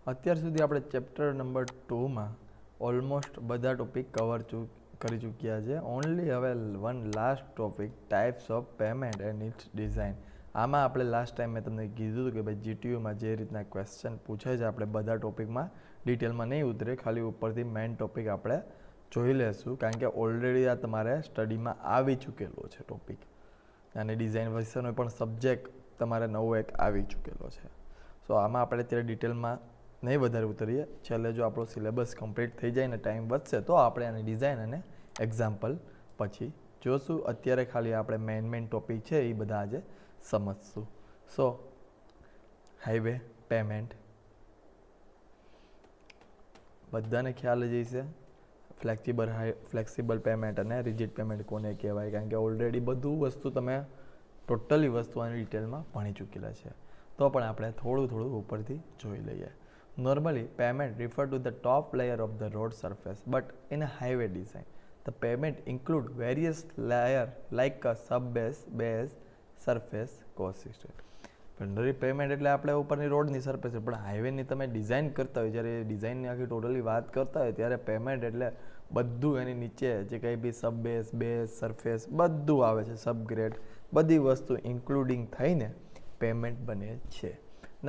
અત્યાર સુધી આપણે ચેપ્ટર નંબર 2માં ઓલમોસ્ટ બધા ટોપિક કવર કરી ચૂક્યા છે. ઓનલી હવે one last topic types of pavement and its design. આમાં આપણે લાસ્ટ ટાઈમ મેં તમને કીધું હતું કે ભાઈ જીટીયુમાં જે રીતના ક્વેશ્ચન પૂછે છે આપણે બધા ટોપિકમાં ડિટેલમાં નહીં ઉતરે, ખાલી ઉપરથી મેઇન ટોપિક આપણે જોઈ લેશું, કારણ કે ઓલરેડી આ તમારે સ્ટડીમાં આવી ચૂકેલો છે ટોપિક, અને ડિઝાઇન વિશેનો પણ સબ્જેક્ટ તમારે નવો એક આવી ચૂકેલો છે. સો આમાં આપણે અત્યારે ડિટેલમાં નહીં વધારે ઉતરીએ. છેલ્લે જો આપણો સિલેબસ કમ્પ્લીટ થઈ જાય ને ટાઈમ વધશે તો આપણે આની ડિઝાઇન અને એક્ઝામ્પલ પછી જોશું. અત્યારે ખાલી આપણે મેઇન ટોપિક છે એ બધા આજે સમજશું. સો હાઈવે પેમેન્ટ બધાને ખ્યાલ જ છે. ફ્લેક્સિબલ પેમેન્ટ અને રિજિડ પેમેન્ટ કોને કહેવાય, કારણ કે ઓલરેડી બધું વસ્તુ તમે ટોટલી વસ્તુ આની ડિટેલમાં ભણી ચૂકેલા છે. તો પણ આપણે થોડું ઉપરથી જોઈ લઈએ. Normally, pavement refer to the top layer of the road surface, but in a highway design, the pavement include various layers like a subbase, base, surface, consistent. Generally payment એટલે આપણે ઉપરની રોડની સરફેસ, પણ હાઈવેની તમે ડિઝાઇન કરતા હોય, જ્યારે ડિઝાઇનની આખી ટોટલી વાત કરતા હોય ત્યારે પેમેન્ટ એટલે બધું એની નીચે જે કંઈ બી સબબેઝ, બેઝ, સરફેસ બધું આવે છે, સબગ્રેડ બધી વસ્તુ ઇન્ક્લુડિંગ થઈને પેમેન્ટ બને છે.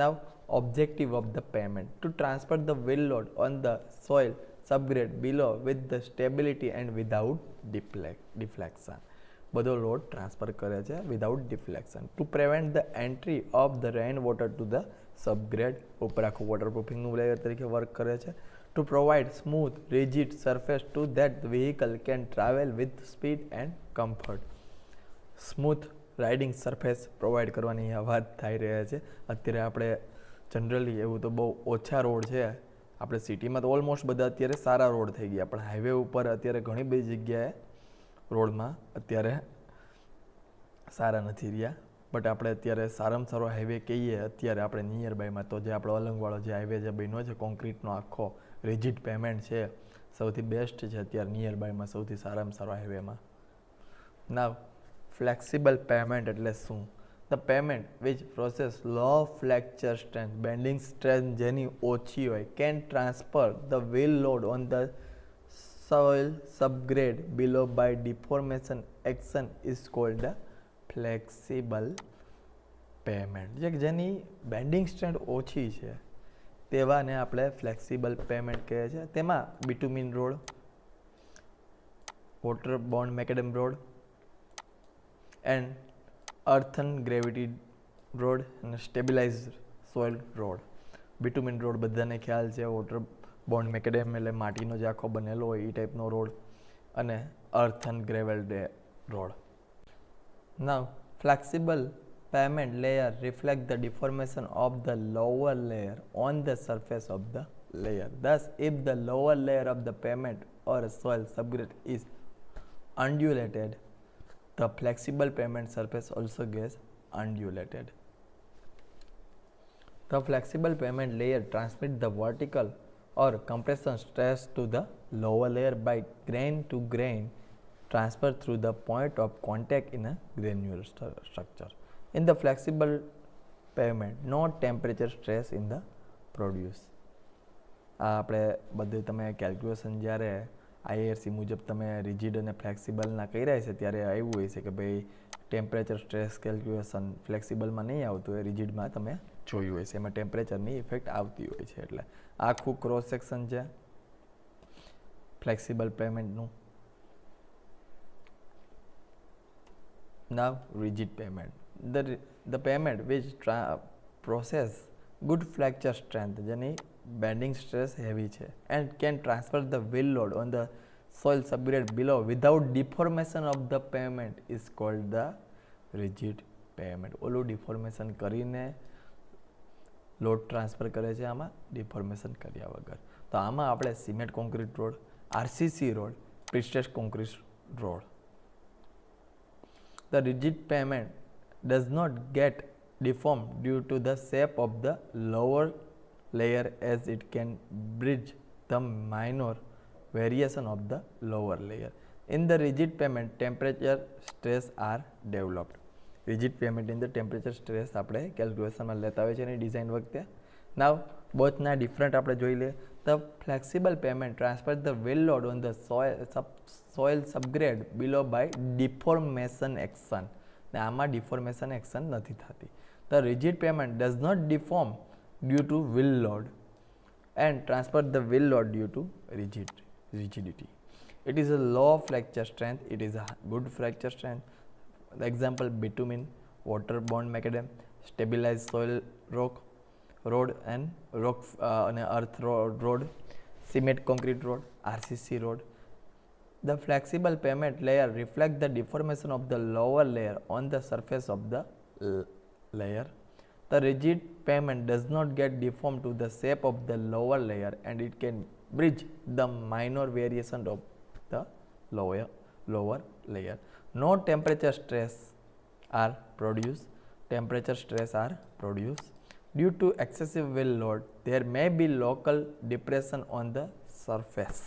Now, objective of the pavement to transfer the wheel load on the soil subgrade below with the stability and without deflection. બધો લોડ ટ્રાન્સફર કરે છે without deflection. To prevent the entry of the rain water to the subgrade, ઉપર આખું વોટરપ્રૂફિંગનું layer તરીકે work કરે છે. To provide smooth rigid surface to that vehicle can travel with speed and comfort. Smooth riding surface provide કરવાની આ વાત થઈ રહ્યા છે. અત્યારે આપણે જનરલી એવું તો બહુ ઓછા રોડ છે, આપણે સિટીમાં તો ઓલમોસ્ટ બધા અત્યારે સારા રોડ થઈ ગયા, પણ હાઈવે ઉપર અત્યારે ઘણી બધી જગ્યાએ રોડમાં અત્યારે સારા નથી રહ્યા. બટ આપણે અત્યારે સારામાં સારો હાઈવે કહીએ અત્યારે આપણે નિયર બાયમાં તો જે આપણો અલંગવાળો જે હાઈવે જે બન્યો છે કોન્ક્રીટનો આખો રિજિડ પેમેન્ટ છે, સૌથી બેસ્ટ છે અત્યારે નિયર બાયમાં, સૌથી સારામાં સારો હાઈવેમાં. નાવ ફ્લેક્સિબલ પેમેન્ટ એટલે શું? The pavement which process low flexure strength, bending strength જેની ઓછી હોય, can transfer the wheel load on the soil subgrade below by deformation action is called a flexible pavement. જેની બેન્ડિંગ સ્ટ્રેન્થ ઓછી છે તેવાને આપણે ફ્લેક્સિબલ પેમેન્ટ કહે છે. તેમાં bitumen road, water bound macadam road and earthen gravity road અને stabilize soil road. Bitumen road બધાને ખ્યાલ છે, વોટર બોન્ડ મેકેડેમ એટલે માટીનો જે આખો બનેલો હોય એ ટાઈપનો રોડ, અને earth and gravel road. Now flexible pavement layer reflect the deformation of the lower layer on the surface of the layer. Thus, if the lower layer of the pavement or soil subgrade is undulated, the flexible pavement surface also gets undulated. The flexible pavement layer transmits the vertical or compression stress to the lower layer by grain to grain transfer through the point of contact in a granular structure. In the flexible pavement, no temperature stress in the produce. આ આપણે બધું તમે calculation જ્યારે IRC મુજબ તમે rigid અને ફ્લેક્સિબલના કરી રહ્યા છે ત્યારે આવ્યું હોય છે કે ભાઈ ટેમ્પરેચર સ્ટ્રેસ કેલ્ક્યુલેશન ફ્લેક્સિબલમાં નહીં આવતું હોય, રિજિડમાં તમે જોયું હોય છે, એમાં ટેમ્પરેચરની ઇફેક્ટ આવતી હોય છે. એટલે આખું ક્રોસ સેક્શન છે ફ્લેક્સિબલ પેમેન્ટનું. Now rigid pavement, the pavement which possess good flexure strength, જેની બેન્ડિંગ સ્ટ્રેસ હેવી છે, and can transfer the wheel load on the soil subgrade below without deformation of the pavement is called the rigid pavement. ઓલું deformation કરીને load transfer કરે છે, આમાં deformation કર્યા વગર. તો આમાં આપણે cement concrete road, RCC road, prestressed concrete road. The rigid payment does not get deformed due to the shape of the lower layer as it can bridge the minor variation of the lower layer. In the rigid pavement, temperature stress are developed. Rigid pavement in the temperature stress આપણે કેલ્ક્યુલેશનમાં લેતા હોય છે એની design વખતે. નાવ બોથના different આપણે જોઈ લઈએ. The flexible pavement transfer the wheel load on the soil subgrade below by deformation action. ને આમાં ડિફોર્મેશન એક્શન નથી થતી. The rigid pavement does not deform due to wheel load and transfer the will load due to rigidity. It is a low fracture strength. It is a good fracture strength. The example: bitumen, waterborne macadam, stabilized soil road and earth road, cement concrete road, RCC road. The flexible pavement layer reflects the deformation of the lower layer on the surface of the layer. The rigid pavement does not get deformed to the shape of the lower layer and it can bridge the minor variation of the lower layer. No temperature stress are produced. Due to excessive will load, there may be local depression on the surface.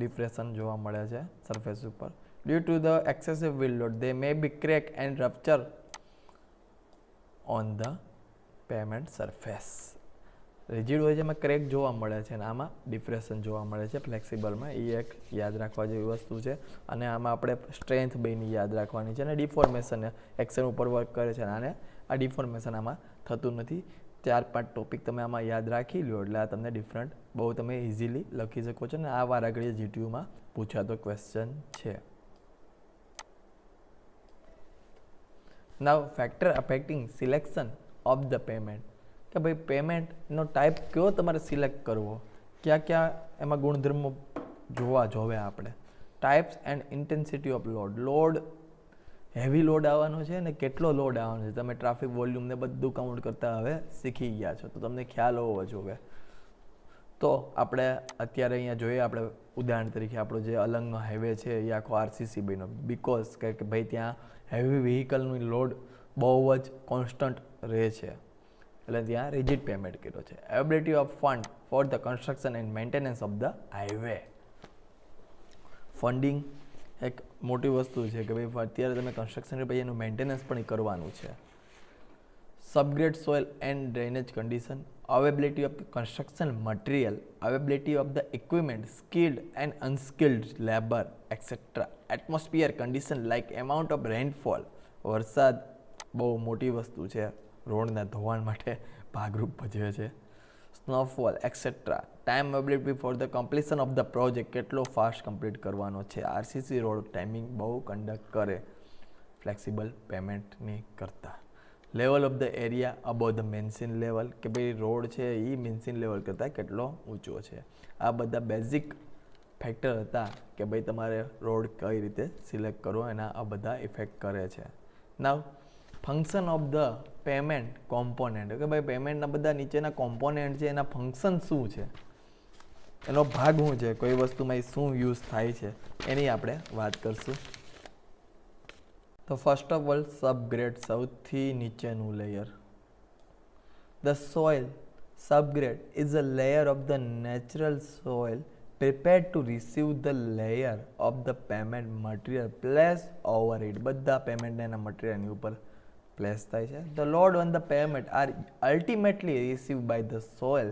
Depression જોવા મળે છે surface ઉપર. Due to the excessive will load, they may be crack and rupture on the pavement surface. Rigid હોય છે એમાં crack જોવા મળે છે અને આમાં ડિપ્રેશન જોવા મળે છે ફ્લેક્સિબલમાં. એ એક યાદ રાખવા જેવી વસ્તુ છે. અને આમાં આપણે સ્ટ્રેન્થ બેની યાદ રાખવાની છે અને ડિફોર્મેશન એક્શન ઉપર વર્ક કરે છે. અને આ ડિફોર્મેશન આમાં થતું નથી. 4-5 ટોપિક તમે આમાં યાદ રાખી લો એટલે આ તમને ડિફરન્ટ બહુ તમે ઇઝીલી લખી શકો છો. અને આ વારાઘડીએ જીટીયુમાં પૂછાતો ક્વેશ્ચન છે. Now factor affecting selection of the payment. કે ભાઈ પેમેન્ટનો ટાઈપ કયો તમારે સિલેક્ટ કરવો, ક્યાં એમાં ગુણધર્મો જોવે આપણે. Types and intensity off load heavy load આવવાનો છે ને કેટલો લોડ આવવાનો છે તમે ટ્રાફિક વોલ્યુમ ને બધું કાઉન્ટ કરતા હવે શીખી ગયા છો તો તમને ખ્યાલ હોવો જોઈએ. તો આપણે અત્યારે અહીંયા જોઈએ આપણે ઉદાહરણ તરીકે આપણો જે અલંગનો હાઈવે છે એ આખો આરસીસી બન્યો બિકોઝ કે ભાઈ ત્યાં હેવી વ્હીકલનું લોડ બહુ જ કોન્સ્ટન્ટ રહે છે એટલે ત્યાં રિજિડ પેમેન્ટ કર્યો છે. Ability of fund for the construction and maintenance of the highway. Funding એક મોટી વસ્તુ છે કે ભાઈ અત્યારે તમે કન્સ્ટ્રક્શન પછી એનું મેન્ટેનન્સ પણ કરવાનું છે. Subgrade soil and drainage condition, availability of construction material, availability of the equipment, skilled and unskilled labour etcetera. Atmosphere condition like amount of rainfall, વરસાદ બહુ મોટી વસ્તુ છે રોડના ધોવાણ માટે ભાગરૂપ ભજવે છે. Snowfall etcetera. Time availability for the completion of the project, કેટલો ફાસ્ટ કમ્પ્લીટ કરવાનો છે. આરસીસી રોડ ટાઈમિંગ બહુ કન્ડક્ટ કરે ફ્લેક્સિબલ પેમેન્ટની કરતાં. Level of the area above the mean sea level, કે ભાઈ રોડ છે એ મેન્સિન લેવલ કરતાં કેટલો ઊંચો છે. આ બધા બેઝિક ફેક્ટર હતા કે ભાઈ તમારે રોડ કઈ રીતે સિલેક્ટ કરવો એના આ બધા ઇફેક્ટ કરે છે. Now function of the pavement component, કે ભાઈ પેમેન્ટના બધા નીચેના કોમ્પોનન્ટ છે એના ફંક્શન શું છે, એનો ભાગ શું છે, કોઈ વસ્તુમાં શું યુઝ થાય છે એની આપણે વાત કરશું. તો ફર્સ્ટ ઓફ ઓલ સબગ્રેડ, સૌથી નીચેનું layer. The soil subgrade is a layer of the natural soil prepared to receive the layer of the pavement material placed over it. બધા પેમેન્ટ એના મટીરિયલની ઉપર પ્લેસ થાય છે. The load on the pavement are ultimately received by the soil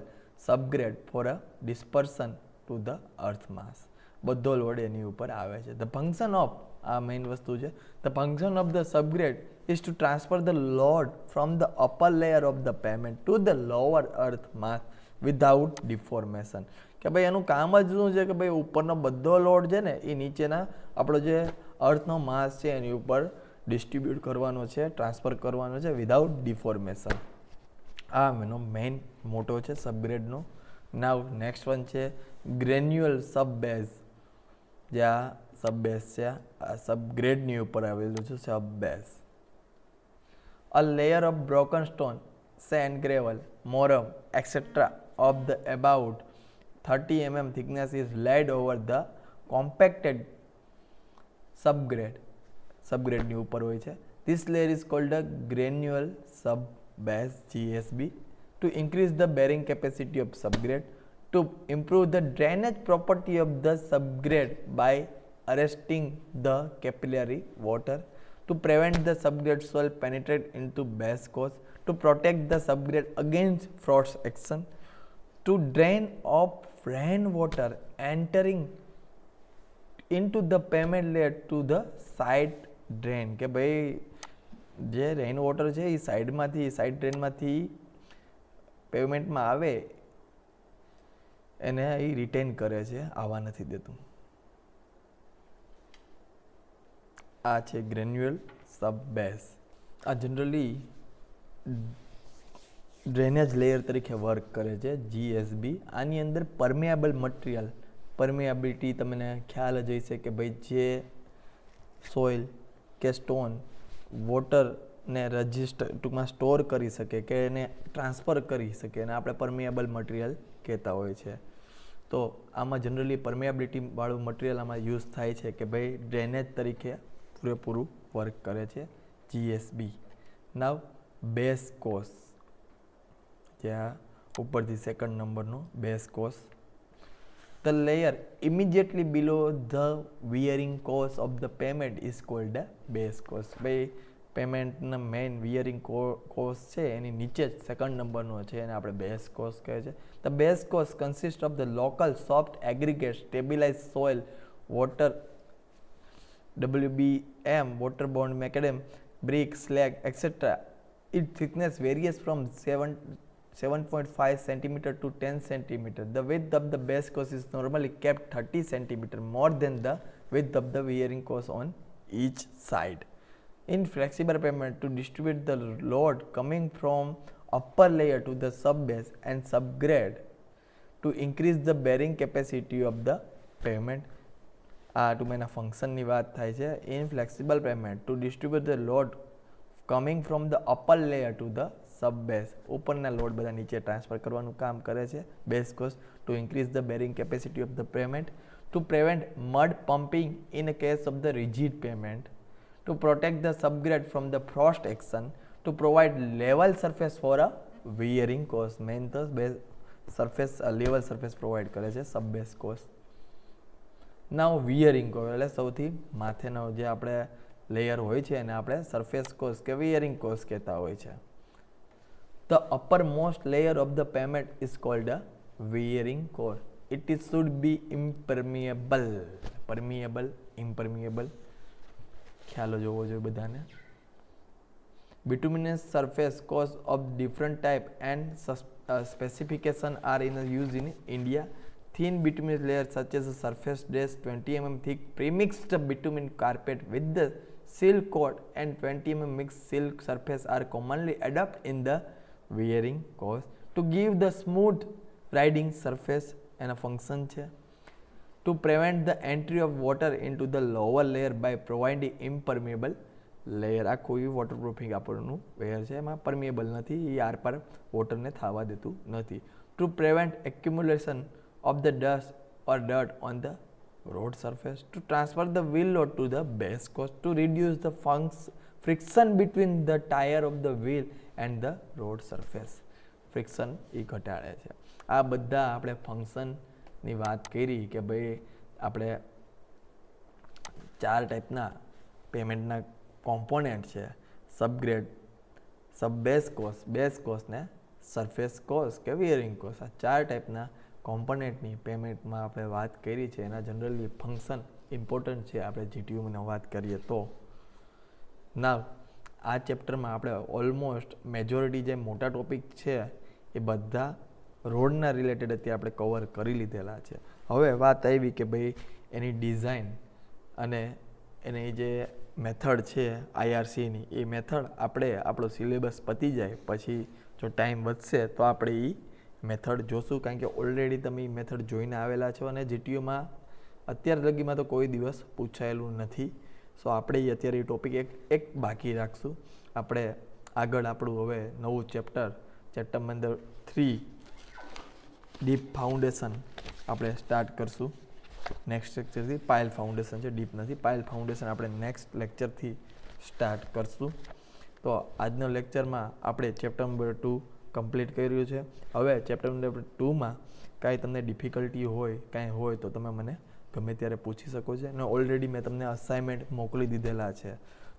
subgrade for a dispersion to the earth mass. બધો load એની ઉપર આવે છે. The function of, આ મેઇન વસ્તુ છે, the function of the subgrade is to transfer the load from the upper layer of the pavement to the lower earth mass without deformation. કે ભાઈ એનું કામ જ શું છે કે ભાઈ ઉપરનો બધો લોડ છે ને એ નીચેના આપણો જે અર્થનો માસ છે એની ઉપર ડિસ્ટ્રીબ્યુટ કરવાનો છે, ટ્રાન્સફર કરવાનો છે વિધાઉટ ડિફોર્મેશન. આ એનો મેઇન મોટો છે સબગ્રેડનો. નાવ નેક્સ્ટ વન છે ગ્રેન્યુઅલ સબબેઝ. જે આ સબબેઝ છે આ સબગ્રેડની ઉપર આવેલું છે subbase. A layer of broken stone, sand, gravel, moorum etcetera of the about 30 mm thickness is laid over the compacted subgrade ની ઉપર હોય છે. This layer is called a granular subbase GSB to increase the bearing capacity of subgrade, to improve the drainage property of the subgrade by arresting the capillary water, to prevent the subgrade soil penetrate into base course, to protect the subgrade against frost action, to drain off rainwater entering into the pavement layer to the side drain. કે ભાઈ જે rain water છે એ સાઈડમાંથી side ડ્રેનમાંથી પેવમેન્ટમાં આવે એને એ written કરે છે, આવવા નથી દેતું. આ છે ગ્રેન્યુઅલ સબ બેઝ. આ જનરલી ડ્રેનેજ લેયર તરીકે વર્ક કરે છે, GSB. આની અંદર પરમેએબલ મટીરિયલ, પરમેએબિલિટી તમને ખ્યાલ જ હશે કે ભાઈ જે સોઇલ કે સ્ટોન વોટરને રજિસ્ટર ટૂંકમાં સ્ટોર કરી શકે કે એને ટ્રાન્સફર કરી શકે અને આપણે પરમેએબલ મટીરિયલ કહેતા હોય છે. તો આમાં જનરલી પરમેએબિલિટીવાળું મટીરિયલ આમાં યુઝ થાય છે કે ભાઈ ડ્રેનેજ તરીકે પૂરેપૂરું વર્ક કરે છે, GSB. નાવ બેઝ કોસ, જ્યાં ઉપરથી સેકન્ડ નંબરનો base cos. The layer immediately below the wearing course of the pavement is called the base course. ભાઈ પેમેન્ટના મેઇન વિયરિંગ કોર્સ છે એની નીચે જ સેકન્ડ નંબરનો છે એને આપણે બેઝ કોર્સ કહે છે. The base course consists of the local soft aggregate stabilized soil, water, WBM, waterborne macadam, brick, slag, etc. Its thickness varies from 7.5 cm to 10 cm. The width of the base course is normally kept 30 cm more than the width of the wearing course on each side. In flexible pavement, to distribute the load coming from upper layer to the subbase and subgrade to increase the bearing capacity of the pavement. આ ટૂંકમાં ફંક્શનની વાત થાય છે. In flexible pavement, to distribute the load coming from the upper layer to the subbase, ઉપરના load બધા નીચે transfer કરવાનું કામ કરે છે base course. To increase the bearing capacity of the pavement, to prevent mud pumping in a case of the rigid pavement, to protect the subgrade from the frost action, to provide level surface for a wearing course. Main તો base surface level surface provide કરે છે sub base course. Now wearing course એટલે સૌથી માથેનો જે આપણે layer હોય છે એને આપણે સરફેસ કોર્સ કે વિયરિંગ કોર્સ કહેતા હોય છે. The uppermost layer of the pavement is called a wearing core. It should be impermeable. Permeable, impermeable. ખ્યાલો જોવો જોઈએ બધાને. Bituminous surface course of different type and specification are in use in India. Thin bituminous layers such as a surface dress 20 mm thick premixed bitumen carpet with the silk coat and 20 mm mixed silk surface are commonly adopted in the wearing course to give the smooth riding surface and a function છે. To prevent the entry of water into the lower layer by providing impermeable layer. આ કોઈ waterproofing આપણનું layer છે એમાં પરમિએબલ નથી, એ R પર વોટરને થવા દેતું નથી. To prevent accumulation of the dust or dirt on the road surface. To transfer the wheel load to the base course. To reduce the friction between the tire of the wheel and the road surface. Friction એ ઘટાડે છે. આ બધા આપણે ફંક્શનની વાત કરી કે ભાઈ આપણે 4 ટાઈપના પેમેન્ટના કોમ્પોનેન્ટ છે, સબગ્રેડ, સબ બેઝ કોર્સ ને સરફેસ કોર્સ કે વિયરિંગ કોર્સ. આ 4 ટાઈપના કોમ્પોનેન્ટની પેમેન્ટમાં આપણે વાત કરી છે. એના જનરલી ફંક્શન ઇમ્પોર્ટન્ટ છે આપણે જીટીયુમાં વાત કરીએ તો. નાવ આ ચેપ્ટરમાં આપણે ઓલમોસ્ટ મેજોરિટી જે મોટા ટોપિક છે એ બધા રોડના રિલેટેડ અત્યારે આપણે કવર કરી લીધેલા છે. હવે વાત આવી કે ભાઈ એની ડિઝાઇન અને એની જે મેથડ છે આઈઆરસીની, એ મેથડ આપણે આપણો સિલેબસ પતી જાય પછી જો ટાઈમ વધશે તો આપણે એ મેથડ જોશું, કારણ કે ઓલરેડી તમે એ મેથડ જોઈને આવેલા છો અને જીટીયુમાં અત્યાર લગીમાં તો કોઈ દિવસ પૂછાયેલું નથી. સો આપણે અત્યારે એ ટોપિક એક બાકી રાખશું. આપણે આગળ આપણું હવે નવું ચેપ્ટર નંબર 3 ડીપ ફાઉન્ડેશન આપણે સ્ટાર્ટ કરશું નેક્સ્ટ લેક્ચરથી. પાયલ ફાઉન્ડેશન છે, ડીપ નથી. પાયલ ફાઉન્ડેશન આપણે નેક્સ્ટ લેક્ચરથી સ્ટાર્ટ કરશું. તો આજનો લેક્ચરમાં આપણે ચેપ્ટર નંબર 2 કમ્પ્લીટ કર્યું છે. હવે ચેપ્ટર નંબર 2માં કાંઈ તમને ડિફિકલ્ટી હોય કાંઈ હોય તો તમે મને ગમે ત્યારે પૂછી શકો છો. અને ઓલરેડી મેં તમને અસાઇનમેન્ટ મોકલી દીધેલા છે,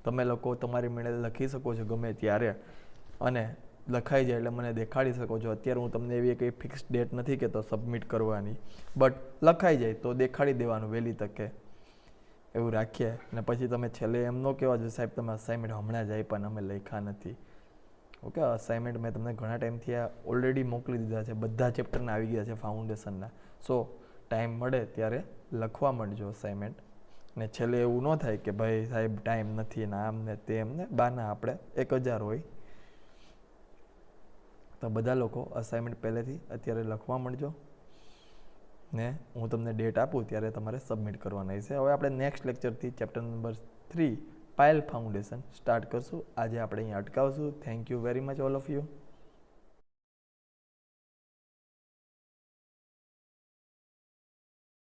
તમે લોકો તમારી મેળે લખી શકો છો ગમે ત્યારે. અને લખાઈ જાય એટલે મને દેખાડી શકો છો. અત્યારે હું તમને એવી કંઈ ફિક્સ ડેટ નથી કહેતો સબમિટ કરવાની, બટ લખાઈ જાય તો દેખાડી દેવાનું વહેલી તકે, એવું રાખીએ. અને પછી તમે છેલ્લે એમ ન કહેવા જો સાહેબ તમે અસાઇનમેન્ટ હમણાં જ આપ્યા અને અમે લખ્યા નથી. ઓકે, અસાઇનમેન્ટ મેં તમને ઘણા ટાઈમથી આ ઓલરેડી મોકલી દીધા છે, બધા ચેપ્ટરના આવી ગયા છે ફાઉન્ડેશનના. સો ટાઈમ મળે ત્યારે લખવા માંડજો અસાઇનમેન્ટ. ને છેલ્લે એવું ન થાય કે ભાઈ સાહેબ ટાઈમ નથી ને આમ ને તેમ ને બાના આપણે 1000 હોય. તો બધા લોકો અસાઇનમેન્ટ પહેલેથી અત્યારે લખવા માંડજો ને હું તમને ડેટ આપું ત્યારે તમારે સબમિટ કરવાના છે. હવે આપણે નેક્સ્ટ લેક્ચરથી chapter number 3 pile foundation start કરશું. આજે આપણે અહીંયા અટકાવશું. Thank you very much all of you.